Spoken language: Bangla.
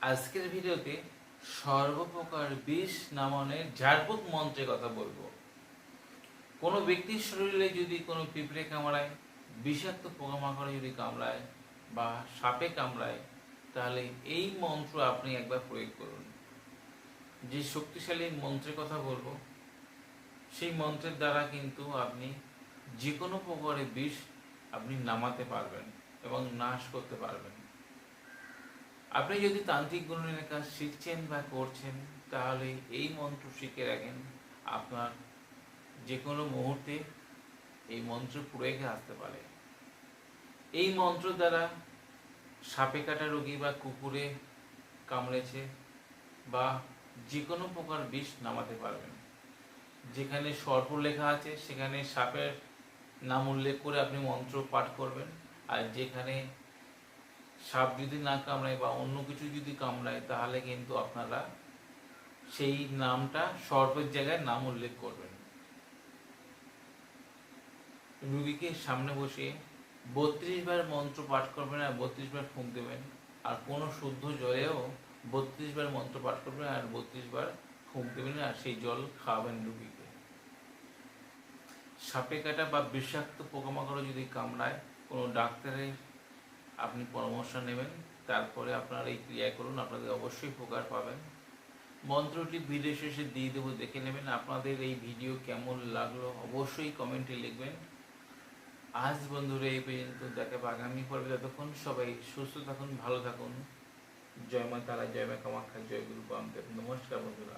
আজকের ভিডিওতে সর্বপ্রকার বিষ নামনের ঝাড়ফুঁক মন্ত্রের কথা বলবো। কোনো ব্যক্তির শরীরে যদি কোনো পিঁপড়ে কামড়ায়, বিষাক্ত পোকামাকড়ে যদি কামড়ায় বা সাপে কামড়ায়, তাহলে এই মন্ত্র আপনি একবার প্রয়োগ করুন। যে শক্তিশালী মন্ত্রের কথা বলবো, সেই মন্ত্রের দ্বারা কিন্তু আপনি যে কোনো প্রকারের বিষ আপনি নামাতে পারবেন এবং নাশ করতে পারবেন। আপনি যদি তান্ত্রিক গুণনের কাজ শিখছেন বা করছেন, তাহলে এই মন্ত্র শিখে রাখেন। আপনার যে কোনো মুহূর্তে এই মন্ত্র প্রয়োগে আসতে পারে। এই মন্ত্র দ্বারা সাপে কাটা রোগী বা কুকুরে কামড়েছে বা যে কোনো প্রকার বিষ নামাতে পারবেন। যেখানে সর্প লেখা আছে সেখানে সাপের নাম উল্লেখ করে আপনি মন্ত্র পাঠ করবেন, আর যেখানে সাপ যদি না কামড়ায় বা অন্য কিছু যদি কামড়ায়, তাহলে কিন্তু আপনারা সেই নামটা সর্পের জায়গায় নাম উল্লেখ করবেন। রুগীকে সামনে বসিয়ে 32 বার মন্ত্র পাঠ করবেন আর 32 বার ফুঁক দেবেন, আর কোনো শুদ্ধ জলেও 32 বার মন্ত্র পাঠ করবেন আর 32 বার ফুঁক দেবেন, আর সেই জল খাওয়াবেন রুগীকে। সাপে কাটা বা বিষাক্ত পোকামাকড় যদি কামড়ায়, কোনো ডাক্তারের আপনি পরামর্শ নেবেন, তারপরে আপনারা এই ক্রিয়া করুন, আপনাদের অবশ্যই উপকার পাবেন। মন্ত্রটি ভিডিও শেষে দিয়ে দেবো, দেখে নেবেন। আপনাদের এই ভিডিও কেমন লাগলো অবশ্যই কমেন্টে লিখবেন। আজ বন্ধুরা এই পর্যন্ত, দেখাবো আগামী পর্বে। ততক্ষণ সবাই সুস্থ থাকুন, ভালো থাকুন। জয় মা তারা, জয় মা কামাখ্যা, জয় গুরু বামদেব। নমস্কার বন্ধুরা।